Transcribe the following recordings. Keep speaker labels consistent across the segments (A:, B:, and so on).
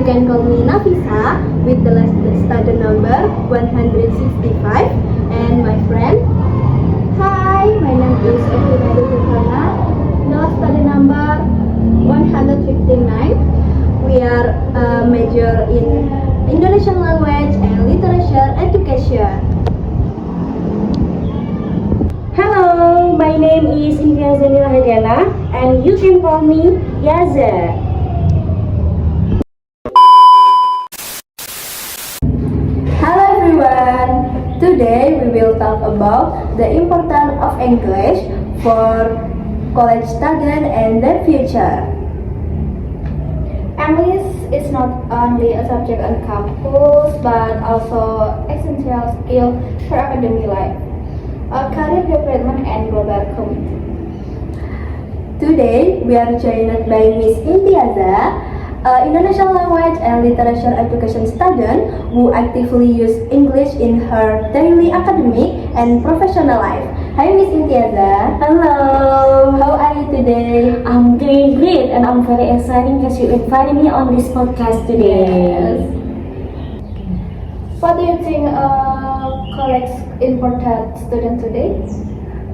A: can call me Nafisa with the last student number 165 and my friend. Hi, my name is Evinadi Tukrana, the study number 159. We are major in Indonesian language and literature education.
B: Hello, my name is India Zanila Hadiana and you can call me Yaza.
A: Hello everyone. Today we will talk about the importance of English for college student and their future. English is not only a subject on campus but also essential skill for academic life, career development and global community. Today we are joined by Miss Imtiaza, Indonesian language and literature education student who actively use English in her daily academic and professional life. Hi Miss Imtiaza.
B: Hello,
A: How are you today?
B: I'm doing great and I'm very excited because you invited me on this podcast today.
A: What do you think college important student today?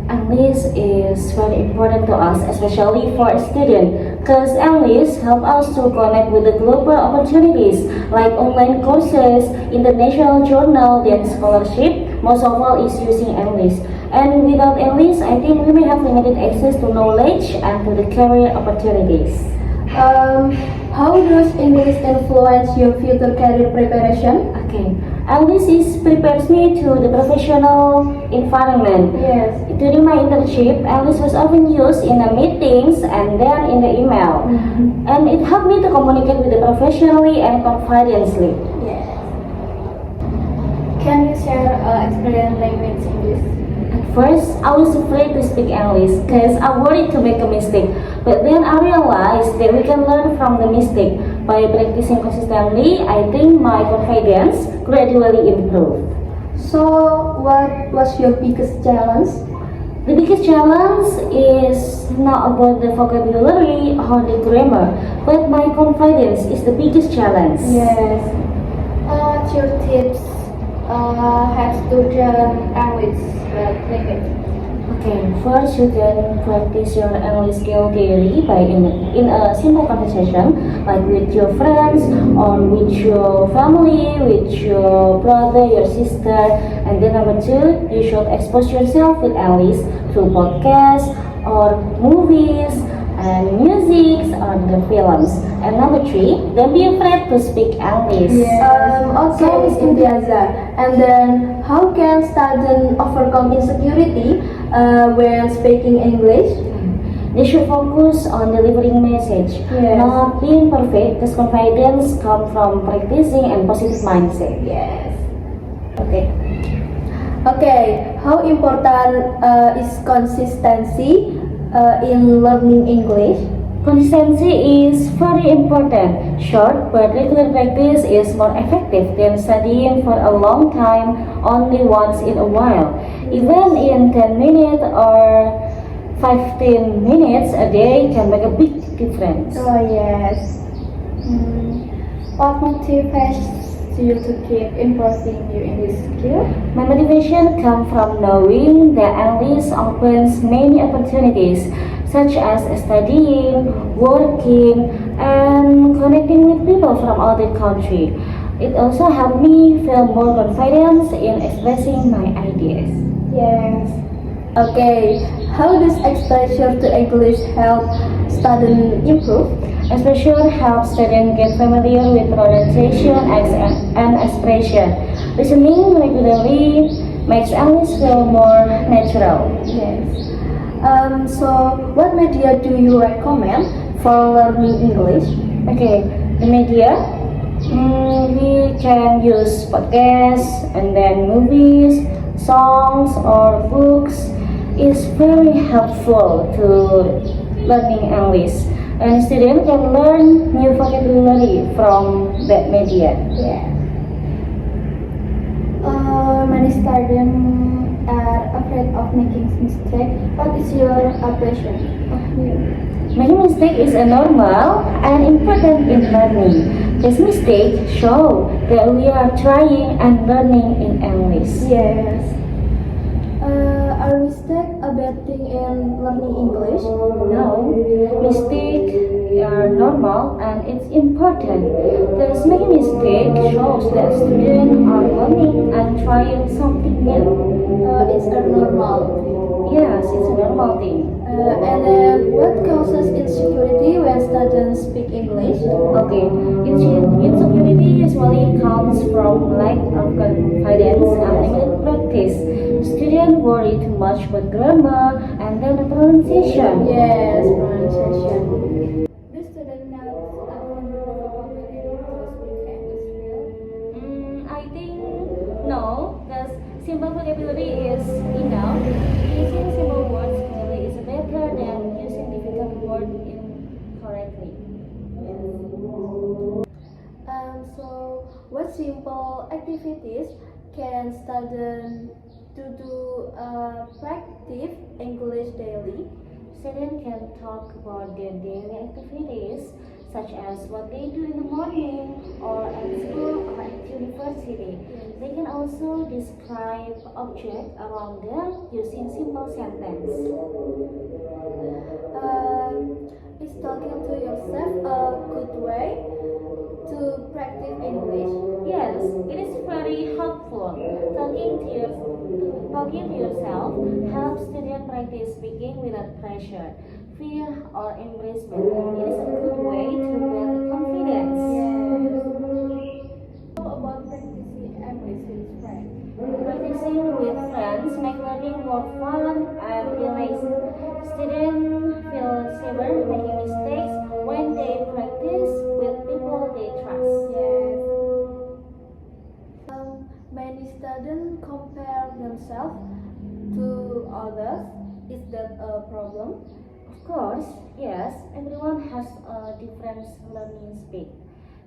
B: English is very important to us, especially for a student, because English help us to connect with the global opportunities like online courses, international journal, and scholarship. Most of all is using English. And without English, I think we may have limited access to knowledge and to the career opportunities.
A: How does English influence your future career preparation?
B: Okay, English prepares me to the professional environment.
A: Yes.
B: During my internship, English was often used in the meetings and then in the email. And it helped me to communicate with the professionally and confidently.
A: Yes. Can you share experience language English?
B: At first, I was afraid to speak English because I worried to make a mistake. But then I realized that we can learn from the mistake. By practicing consistently, I think my confidence gradually improved.
A: So, what was your biggest challenge?
B: The biggest challenge is not about the vocabulary or the grammar, but my confidence is the biggest challenge.
A: Yes. Your tips have student English language.
B: Okay, first you can practice your English skill daily by in a simple conversation, like with your friends or with your family, with your brother, your sister. And then number two, you should expose yourself with English through podcasts or movies and music or the films. And number three, don't be afraid to speak English.
A: Okay, Miss Imtiaza. And then, how can students overcome insecurity when speaking English?
B: They should focus on delivering message,
A: Yes.
B: not being perfect, because confidence comes from practicing and positive mindset.
A: Yes.
B: Okay.
A: Okay, how important is consistency in learning English?
B: Consistency is very important. Short but regular practice is more effective than studying for a long time only once in a while. Even in 10 minutes or 15 minutes a day can make a big difference.
A: Oh yes. What motivates you to keep improving your English skill?
B: My motivation comes from knowing that English opens many opportunities, such as studying, working, and connecting with people from other countries. It also helped me feel more confidence in expressing my ideas.
A: Yes. Okay. How does exposure to English help students improve?
B: Exposure helps students get familiar with pronunciation and expression. Listening regularly makes English feel more natural.
A: Yes. So, what media do you recommend for learning English?
B: Okay, the media. We can use podcasts and then movies, songs or books. It's very helpful to learning English. And students can learn new vocabulary from that media.
A: Yeah. Many students are afraid of making mistakes. What is your impression of you?
B: Making mistake is a normal and important in learning. These mistakes show that we are trying and learning in English.
A: Yes. Are mistakes a bad thing in learning English?
B: No, mistakes are normal and it's important. Thus, making mistakes shows that students are learning and trying something new.
A: It's a normal.
B: Yes, it's a normal thing.
A: And then, what causes insecurity when students speak English?
B: Okay, insecurity usually comes from lack of confidence and limited practice. Students worry too much about grammar and then the pronunciation.
A: Yes, pronunciation. Do students now vocabulary to speak English?
B: I think no, because simple vocabulary is enough. Using simple words clearly is better than using difficult words incorrectly.
A: So, what simple activities can students do practice English daily?
B: Students can talk about their daily activities, such as what they do in the morning, or at school, or at university. They can also describe objects around them using simple sentences.
A: Is talking to yourself a good way to practice English?
B: Yes, it is very helpful. Talking to yourself helps students practice speaking without pressure, fear, or embarrassment. It is a good way to build confidence.
A: How about practicing English with friends?
B: Practicing with friends make learning more fun and relaxing. Students feel safer making mistakes when they practice with people they trust.
A: Yes. Many students compare themselves to others. Is that a problem?
B: Of course, yes, everyone has a different learning speed.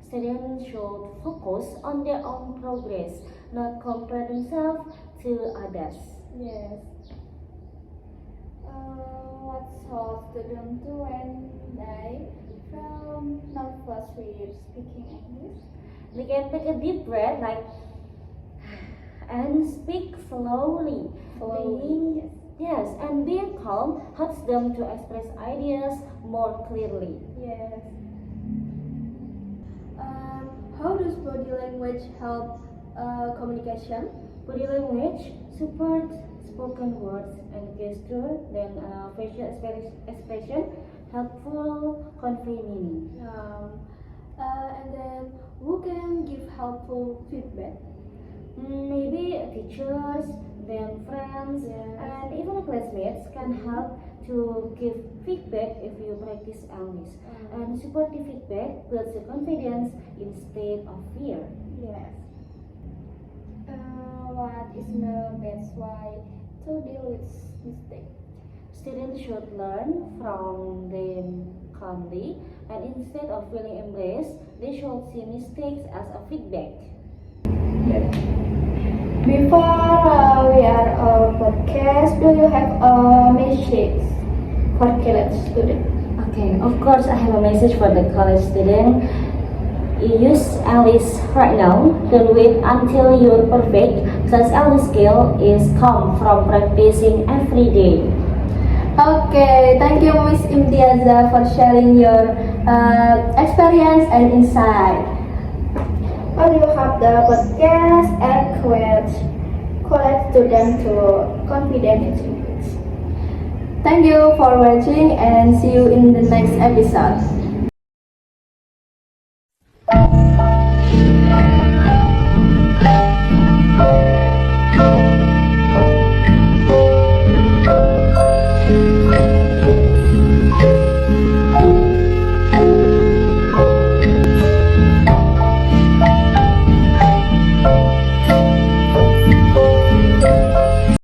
B: Students should focus on their own progress, not compare themselves to others.
A: Yes. What should students do when they feel nervous with speaking English?
B: They can take a deep breath, and speak slowly.
A: Slowly,
B: Yes, and being calm helps them to express ideas more clearly.
A: Yes. How does body language help communication?
B: Body language supports spoken words and gesture, then facial expression helpful convey meaning.
A: And then who can give helpful feedback?
B: Maybe teachers, then friends,
A: Yes.
B: and even classmates can help to give feedback if you practice English. And supportive feedback builds your confidence instead of fear.
A: Yes. What is the best way to deal with mistakes?
B: Students should learn from them calmly, and instead of feeling embarrassed, they should see mistakes as a feedback.
A: Before we are a podcast, do you have a message for college students?
B: Okay, of course, I have a message for the college student. Use English right now. Don't wait until you're perfect, because English skill is come from practicing every day.
A: Okay, thank you, Miss Imtiaza, for sharing your experience and insight. Or you have the podcast and college students to confident in English. Thank you for watching and see you in the next episode.